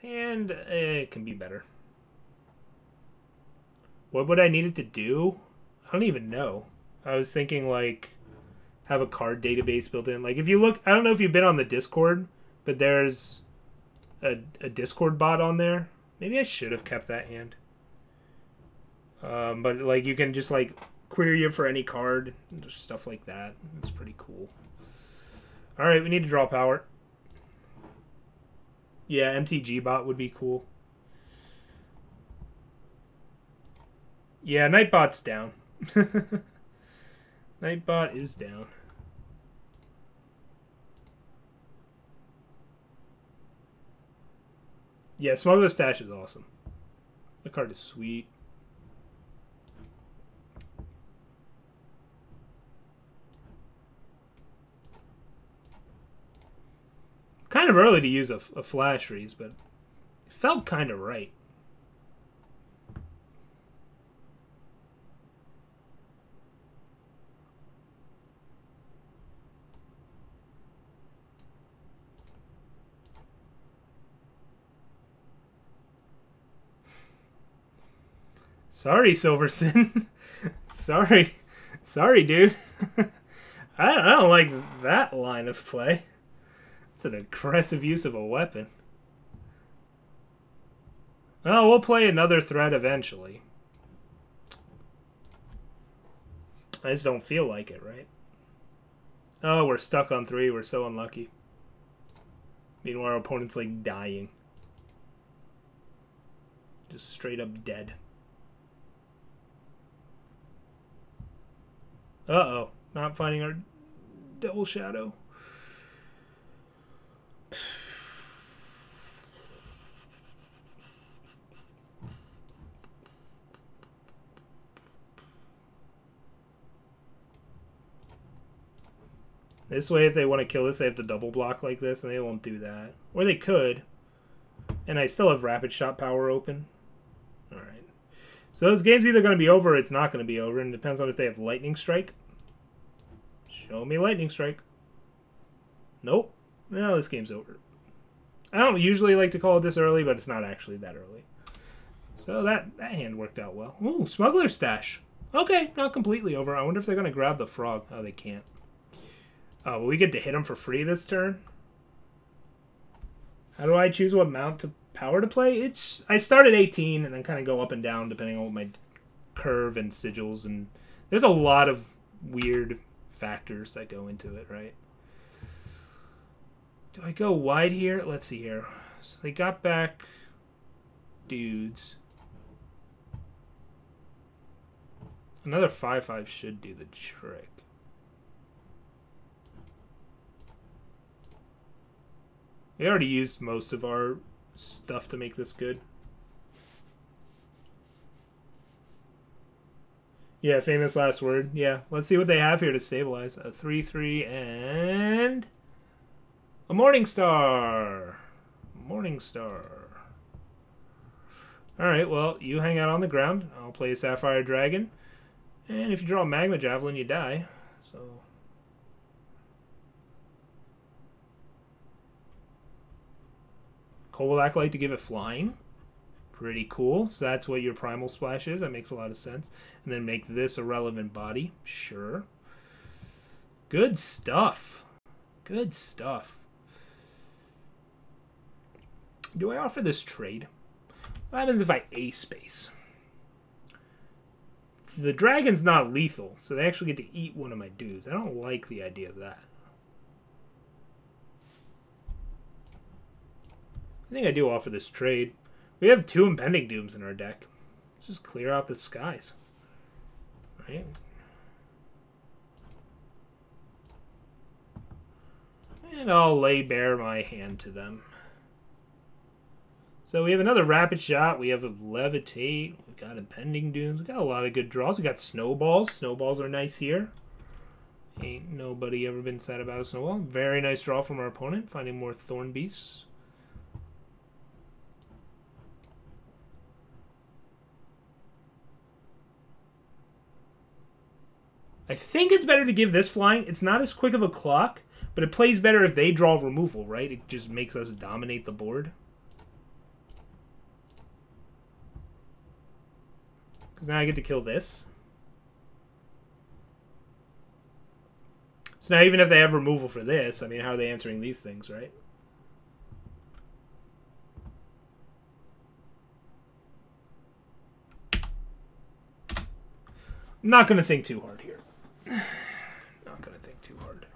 This hand can be better. What would I need it to do? I don't even know. I was thinking like have a card database built in. Like if you look, I don't know if you've been on the Discord, but there's a Discord bot on there. Maybe I should have kept that hand. But like you can just like query it for any card, just stuff like that. It's pretty cool. All right, we need to draw power. Yeah, MTG bot would be cool. Yeah, Nightbot's down. Nightbot is down. Yeah, Smuggler Stash is awesome. The card is sweet. Kind of early to use a flash freeze, but it felt kind of right. Sorry, Silverson. Sorry, dude. I don't like that line of play. It's an aggressive use of a weapon. Oh, we'll play another threat eventually. I just don't feel like it, right? Oh, we're stuck on 3. We're so unlucky. Meanwhile, our opponent's like dying. Just straight up dead. Uh-oh. Not finding our double shadow. This way, if they want to kill us, they have to double block like this, and they won't do that. Or they could. And I still have Rapid Shot power open. Alright. So this game's either going to be over or it's not going to be over, and it depends on if they have Lightning Strike. Show me Lightning Strike. Nope. No, this game's over. I don't usually like to call it this early, but it's not actually that early. So that hand worked out well. Ooh, Smuggler Stash. Okay, not completely over. I wonder if they're going to grab the frog. Oh, they can't. Oh, well, we get to hit them for free this turn? How do I choose what mount to power to play? I start at 18 and then kind of go up and down depending on what my curve and sigils. And there's a lot of weird factors that go into it, right? Do I go wide here? Let's see here. So they got back dudes. Another 5/5 should do the trick. We already used most of our stuff to make this good. Yeah, famous last word. Yeah, let's see what they have here to stabilize. A 3/3 and a Morning Star. Morning Star. Alright, well, you hang out on the ground. I'll play a Sapphire Dragon. And if you draw a Magma Javelin, you die. So Cobalt Acolyte to give it flying. Pretty cool. So that's what your Primal Splash is. That makes a lot of sense. And then make this a relevant body. Sure. Good stuff. Good stuff. Do I offer this trade? What happens if I ace space? The dragon's not lethal, so they actually get to eat one of my dudes. I don't like the idea of that. I think I do offer this trade. We have 2 Impending Dooms in our deck. Let's just clear out the skies. Right? And I'll lay bare my hand to them. So we have another Rapid Shot. We have a Levitate. We've got Impending Dooms. We've got a lot of good draws. We've got Snowballs. Snowballs are nice here. Ain't nobody ever been sad about a Snowball. Very nice draw from our opponent. Finding more Thorn Beasts. I think it's better to give this flying. It's not as quick of a clock, but it plays better if they draw removal, right? It just makes us dominate the board. Because now I get to kill this. So now even if they have removal for this, I mean, how are they answering these things, right? I'm not going to think too hard here. Not going to think too hard.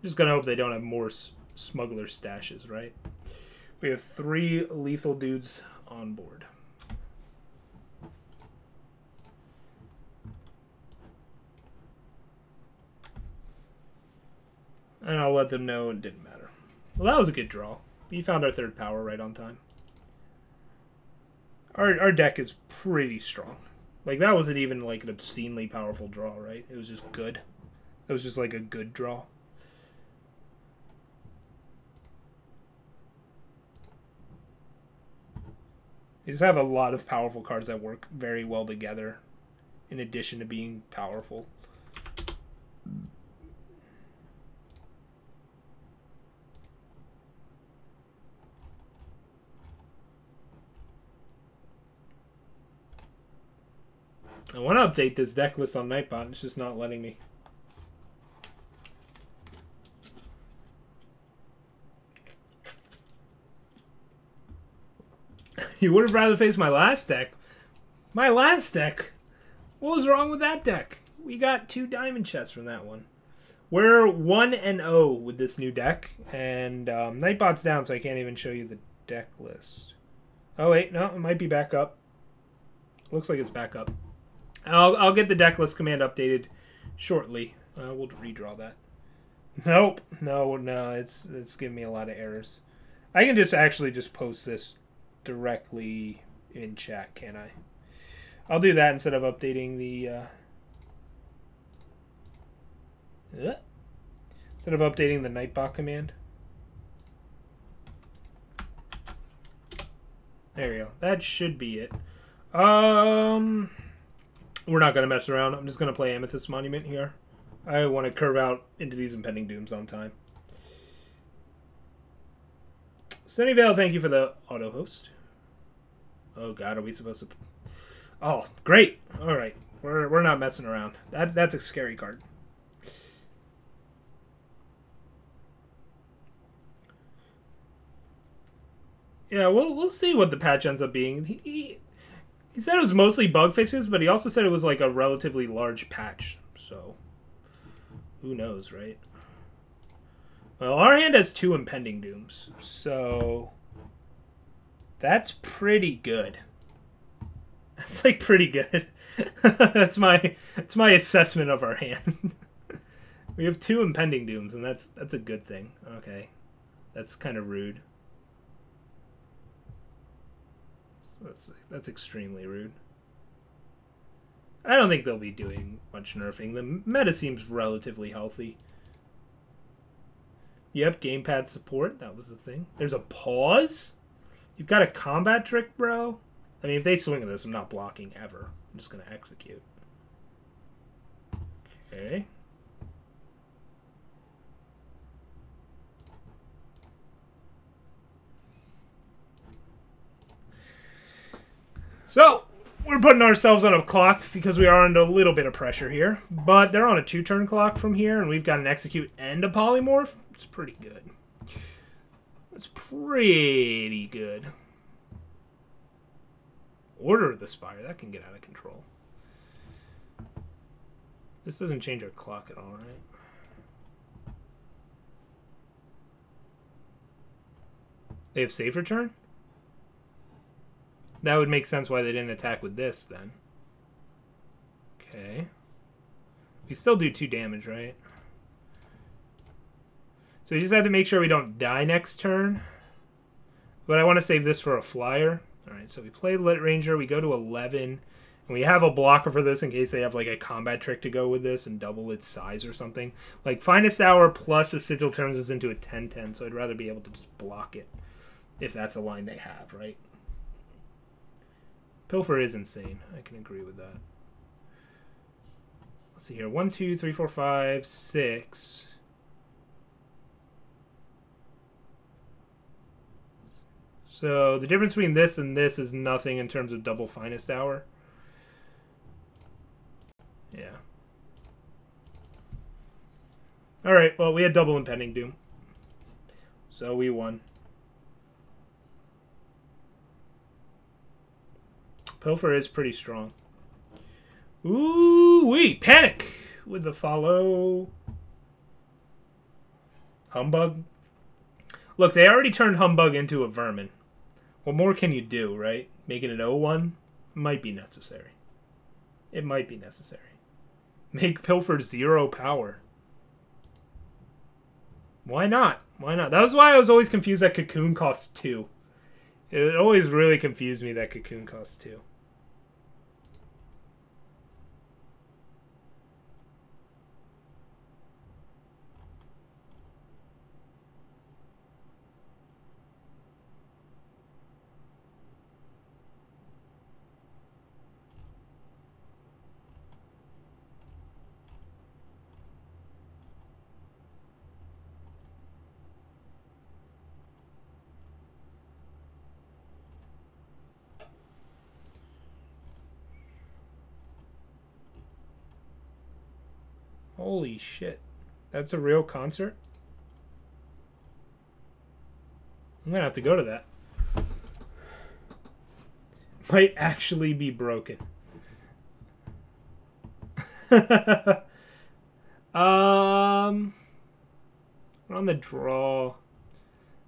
Just going to hope they don't have more smuggler stashes, right? We have 3 lethal dudes on board. And I'll let them know it didn't matter. Well, that was a good draw. We found our 3rd power right on time. Our deck is pretty strong. Like, that wasn't even like an obscenely powerful draw, right? It was just good. It was just like a good draw. You just have a lot of powerful cards that work very well together, in addition to being powerful. I want to update this deck list on Nightbot. It's just not letting me. You would have rather faced my last deck. My last deck? What was wrong with that deck? We got 2 diamond chests from that one. We're 1-0 with this new deck. And Nightbot's down, so I can't even show you the deck list. Oh, wait. No, it might be back up. Looks like it's back up. I'll get the deck list command updated shortly. We'll redraw that. Nope. No, it's giving me a lot of errors. I can just actually just post this directly in chat, can't I? I'll do that instead of updating the Nightbot command. There we go. That should be it. We're not going to mess around. I'm just going to play Amethyst Monument here. I want to curve out into these Impending Dooms on time. Sunnyvale, thank you for the auto host. Oh god, are we supposed to... Oh, great. Alright. We're not messing around. That's a scary card. Yeah, we'll see what the patch ends up being. He said it was mostly bug fixes, but he also said it was like a relatively large patch. So, who knows, right? Well, our hand has 2 Impending Dooms, so that's pretty good. That's like pretty good. that's my assessment of our hand. We have 2 Impending Dooms, and that's a good thing. Okay, that's kind of rude. That's extremely rude. I don't think they'll be doing much nerfing. The meta seems relatively healthy. Yep, gamepad support. That was the thing. There's a pause? You've got a combat trick, bro? I mean, if they swing at this, I'm not blocking ever. I'm just going to execute. Okay. So, we're putting ourselves on a clock because we are under a little bit of pressure here. But they're on a 2-turn clock from here, and we've got an execute and a polymorph. It's pretty good. It's pretty good. Order of the Spire. That can get out of control. This doesn't change our clock at all, right? They have safe return? That would make sense why they didn't attack with this, then. Okay. We still do 2 damage, right? So we just have to make sure we don't die next turn. But I want to save this for a flyer. Alright, so we play Lit Ranger, we go to 11. And we have a blocker for this in case they have like a combat trick to go with this and double its size or something. Like Finest Hour plus a Sigil turns this into a 10-10, so I'd rather be able to just block it. If that's a line they have, right? Pilfer is insane. I can agree with that. Let's see here. 1, 2, 3, 4, 5, 6. So the difference between this and this is nothing in terms of double finest hour. Yeah. Alright, well, we had double impending doom. So we won. Pilfer is pretty strong. Ooh-wee! Panic! With the follow. Humbug. Look, they already turned Humbug into a vermin. What more can you do, right? Making it 0-1 might be necessary. It might be necessary. Make Pilfer 0 power. Why not? Why not? That was why I was always confused that Cocoon costs 2. It always really confused me that Cocoon costs 2. Holy shit. That's a real concert? I'm gonna have to go to that. Might actually be broken. We're on the draw.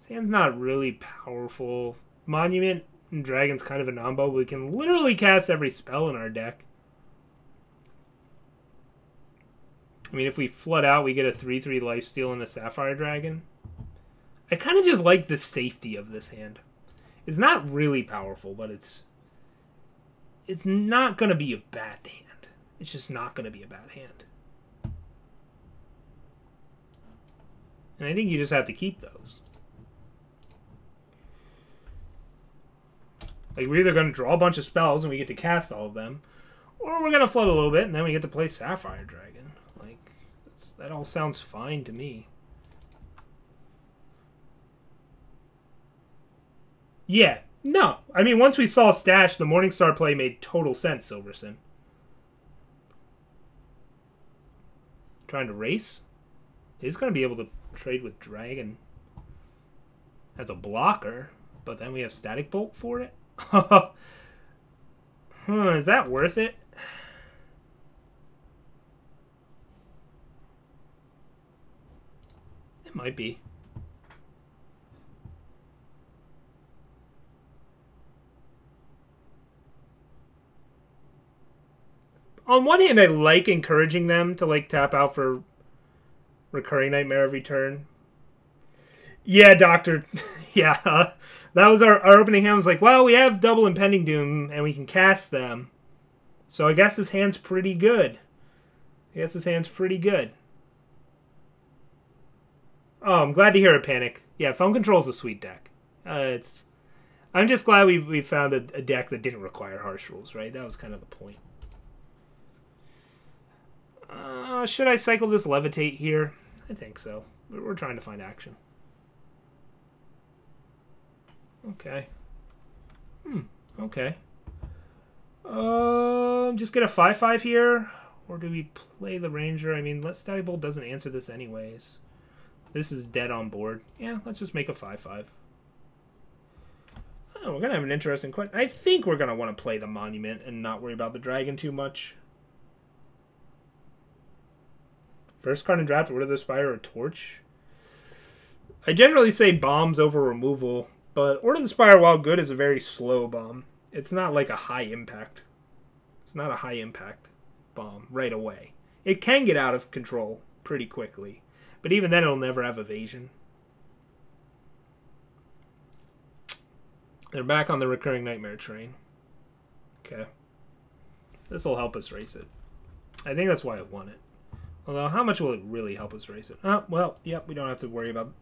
This hand's not really powerful. Monument and Dragon's kind of a non-bo, but we can literally cast every spell in our deck. I mean, if we flood out, we get a 3/3 lifesteal and a Sapphire Dragon. I kind of just like the safety of this hand. It's not really powerful, but it's not going to be a bad hand. It's just not going to be a bad hand. And I think you just have to keep those. Like, we're either going to draw a bunch of spells and we get to cast all of them, or we're going to flood a little bit and then we get to play Sapphire Dragon. That all sounds fine to me. Yeah, no. I mean, once we saw Stash, the Morningstar play made total sense, Silverson. Trying to race? He's going to be able to trade with Dragon as a blocker, but then we have Static Bolt for it? Is that worth it? It might be. On one hand, I like encouraging them to like tap out for Recurring Nightmare every turn. Yeah, Doctor. Yeah, that was our opening hand. Was like, well, we have double Impending Doom and we can cast them, so I guess this hand's pretty good. Oh, I'm glad to hear it, Panic. Yeah, Phone Control's a sweet deck. I'm just glad we found a deck that didn't require harsh rules, right? That was kind of the point. Should I cycle this Levitate here? I think so. We're trying to find action. Okay. Okay. Just get a 5/5 here? Or do we play the Ranger? I mean, Static Bolt doesn't answer this anyways. This is dead on board. Yeah, let's just make a 5/5. Oh, we're going to have an interesting question. I think we're going to want to play the Monument and not worry about the Dragon too much. First card in draft, Order of the Spire or Torch? I generally say bombs over removal, but Order of the Spire, while good, is a very slow bomb. It's not like a high impact. It's not a high impact bomb right away. It can get out of control pretty quickly, but even then it'll never have evasion. They're back on the Recurring Nightmare train. Okay. This will help us race it. I think that's why I won it. Although, how much will it really help us race it? Well, yep, we don't have to worry about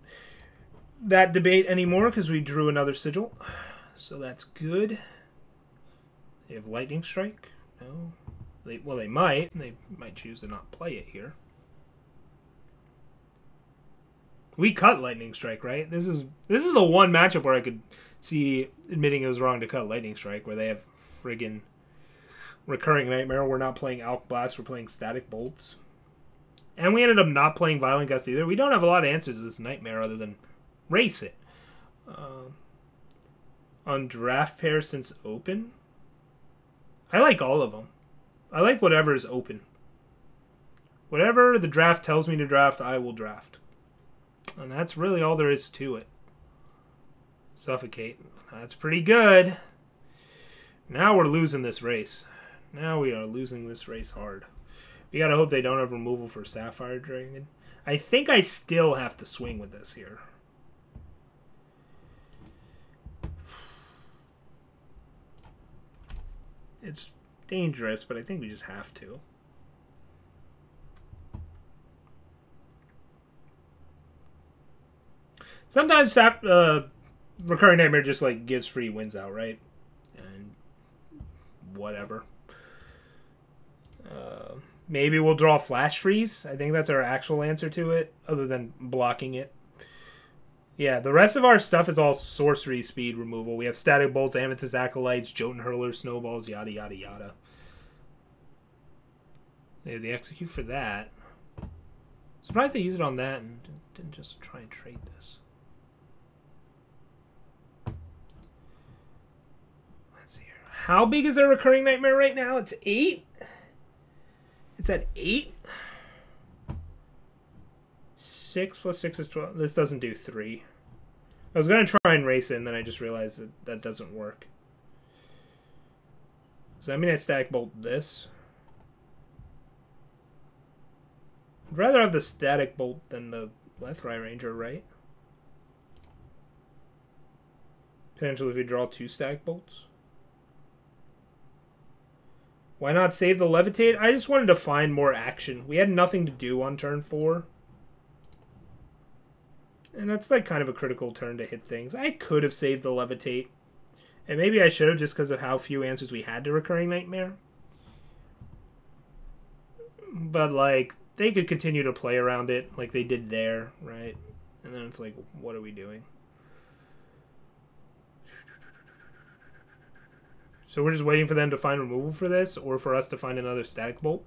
that debate anymore because we drew another sigil. So that's good. They have Lightning Strike? No. Well, they might. They might choose to not play it here. We cut Lightning Strike, right? This is the one matchup where I could See, admitting it was wrong to cut Lightning Strike, where they have friggin' Recurring Nightmare. We're not playing Alk Blast, we're playing Static Bolts. And we ended up not playing Violent Gust either. We don't have a lot of answers to this Nightmare other than race it. On draft pair since open? I like all of them. I like whatever is open. Whatever the draft tells me to draft, I will draft. And that's really all there is to it. Suffocate. That's pretty good. Now we're losing this race. Now we are losing this race hard. We gotta hope they don't have removal for Sapphire Dragon. I think I still have to swing with this here. It's dangerous, but I think we just have to. Sometimes Recurring Nightmare just like gives free wins out, right? And whatever. Maybe we'll draw Flash Freeze. I think that's our actual answer to it, other than blocking it. Yeah, the rest of our stuff is all sorcery speed removal. We have Static Bolts, Amethyst Acolytes, Jotun Hurlers, Snowballs, yada yada yada. Yeah, they execute for that. Surprised they used it on that and didn't just try and trade this. Let's see here. How big is our Recurring Nightmare right now? It's 8? It's at 8? 6 plus 6 is 12. This doesn't do 3. I was going to try and race it, and then I just realized that that doesn't work. Does that mean I Static Bolt this? I'd rather have the Static Bolt than the Lethrai Ranger, right? Potentially if we draw 2 Static Bolts. Why not save the Levitate? I just wanted to find more action. We had nothing to do on turn 4. And that's like kind of a critical turn to hit things. I could have saved the Levitate. And maybe I should have just because of how few answers we had to Recurring Nightmare. But like, they could continue to play around it like they did there, right? And then it's like, what are we doing? So we're just waiting for them to find removal for this, or for us to find another Static Bolt?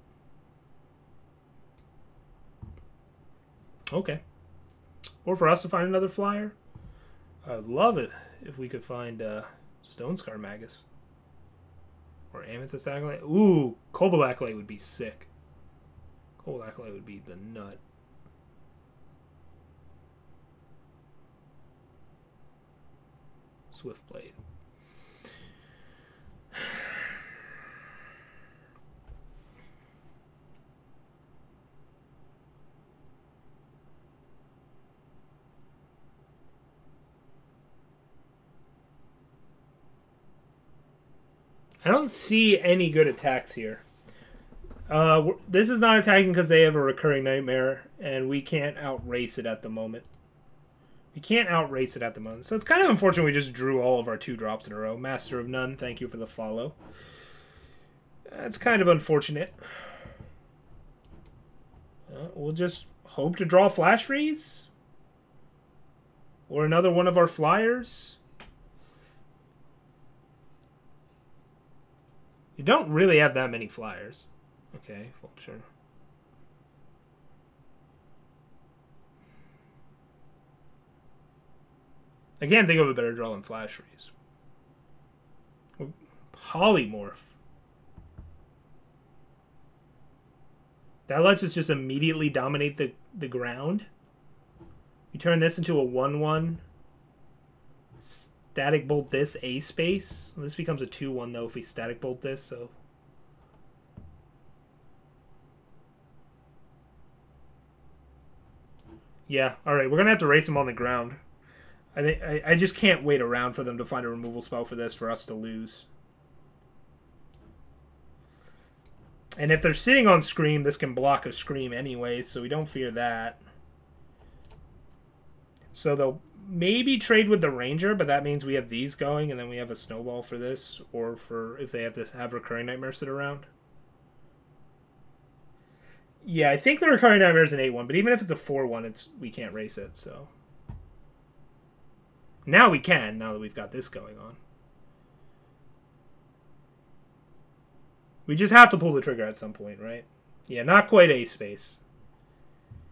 Okay. Or for us to find another flyer? I'd love it if we could find Stone Scar Magus. Or Amethyst Acolyte. Ooh, Cobalt Acolyte would be sick. Cobalt Acolyte would be the nut. Swift Blade. I don't see any good attacks here. This is not attacking because they have a Recurring Nightmare, and we can't outrace it at the moment. We can't outrace it at the moment. So it's kind of unfortunate we just drew all of our 2 drops in a row. Master of None, thank you for the follow. That's kind of unfortunate. We'll just hope to draw Flash Freeze. Or another one of our flyers. You don't really have that many flyers. Okay, well, sure. I can't think of a better draw than Flash Freeze. Polymorph. That lets us just immediately dominate the ground. We turn this into a 1/1. Static Bolt this A space. Well, this becomes a 2/1 though if we Static Bolt this, so. Yeah, alright, we're gonna have to race them on the ground. I just can't wait around for them to find a removal spell for this for us to lose. And if they're sitting on Scream, this can block a Scream anyway, so we don't fear that. So they'll maybe trade with the Ranger, but that means we have these going, and then we have a Snowball for this, or for if they have to have Recurring Nightmare sit around. Yeah, I think the Recurring Nightmare is an 8/1, but even if it's a 4/1, we can't race it, so. Now we can, now that we've got this going on. We just have to pull the trigger at some point, right? Yeah, not quite ace space.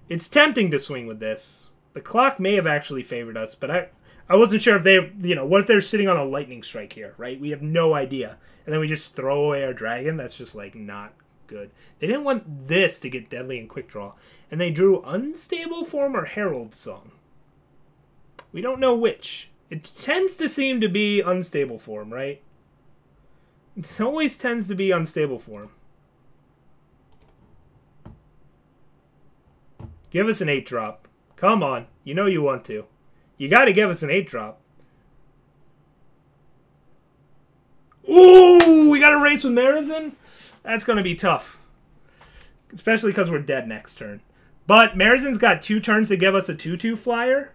It's tempting to swing with this. The clock may have actually favored us, but I wasn't sure if they, you know, what if they're sitting on a lightning strike here, right? We have no idea. And then we just throw away our dragon. That's just, like, not good. They didn't want this to get deadly in quick draw. And they drew Unstable Form or Herald Song. We don't know which. It tends to seem to be Unstable Form, right? It always tends to be Unstable Form. Give us an 8-drop. Come on. You know you want to. You got to give us an 8-drop. Ooh, we got a race with Marizin? That's going to be tough. Especially because we're dead next turn. But Marizin's got 2 turns to give us a 2-2 flyer.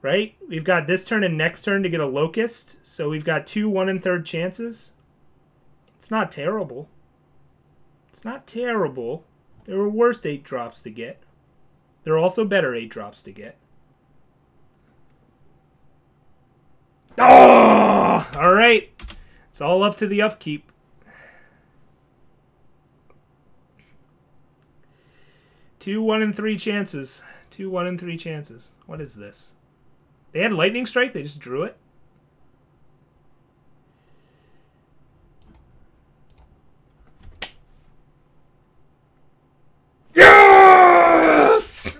Right? We've got this turn and next turn to get a Locust. So we've got 2 1 1/3 chances. It's not terrible. It's not terrible. There were worse 8-drops to get. There are also better 8-drops to get. Oh! Alright. It's all up to the upkeep. Two 1 3 chances. 2 1 3 chances. What is this? They had Lightning Strike? They just drew it? Yes!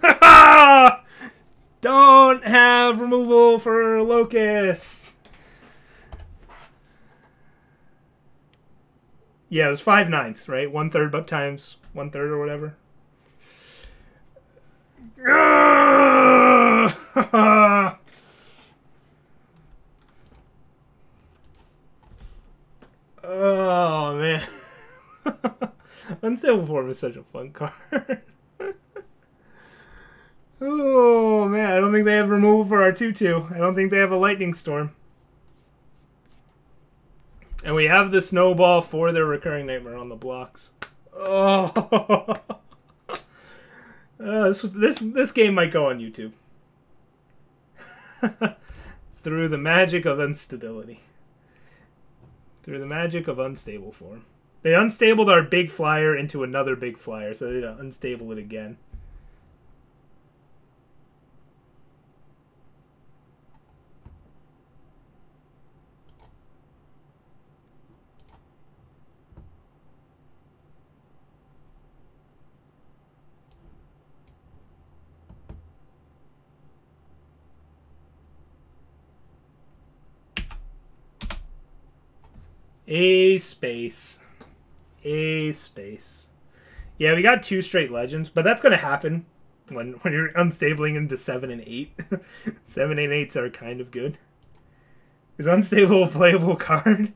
Don't have removal for Locust. Yeah, it was 5 9ths, right? 1/3 but times 1/3 or whatever. Oh, man. Unstable Form is such a fun card. Oh, man. I don't think they have removal for our 2-2. I don't think they have a Lightning Storm. And we have the Snowball for their Recurring Nightmare on the blocks. Oh. This game might go on YouTube. Through the magic of instability. Through the magic of Unstable Form. They unstabled our big flyer into another big flyer, so they don't unstable it again. A space. A space. Yeah, we got 2 straight legends, but that's going to happen when you're unstabling into 7 and 8. 7 and 8s are kind of good. Is Unstable a playable card?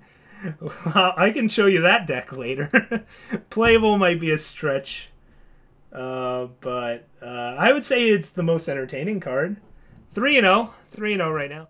Well, I can show you that deck later. Playable might be a stretch. But I would say it's the most entertaining card. 3-0. 3-0 right now.